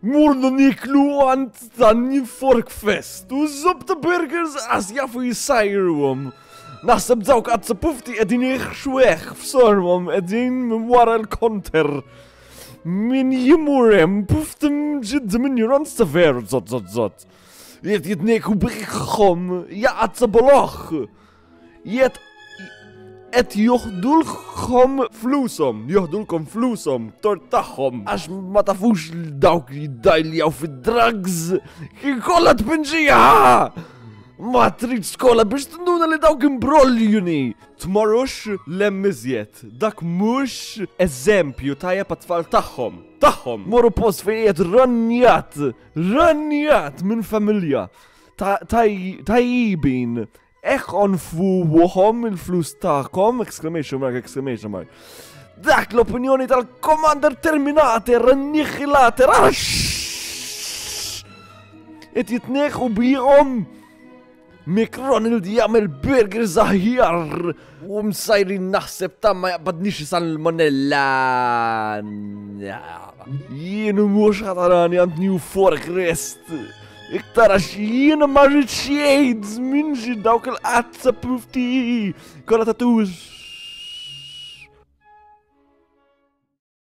Morna niklu għand dan Forkfest u zobta burgers għas jafu jisajruhom. Naħseb dawk għadza pufti għedin iħxweħ f'sormom għedin minn wara l-konter. Min jimurem puftim ġid minn juranz ta' veru zot. Jitneku biħħom jaqadza boloħ. Et joħdulkom flusom, tortaħom. Għax ma tafux dawk jiddajljaw fid-drugs. Kien kolla tpinġija! Ma trid skola biex tinduna li dawk imbroljuni. Tmorrux l-emmizjet. Dak mux eżempju tajja pat-tfal taħħom. Morru post fejn rannjat minn familja. Tajjibin. Eħon fuwuħom il-flus taħkom, exclamation mark. Dak l-opinjoni tal-Commander Terminator, Annihilator, Et jitneħu bijom Mikronil di jagħmel burger zaħjar u msajrin naħseb ta' ma jaqbadnix salmonella. Jienu mhux ħatarani għand New Forkfest. Iktar għax jiena ma rridx jgħid minn dawk il-qazza pufti kolla tatux.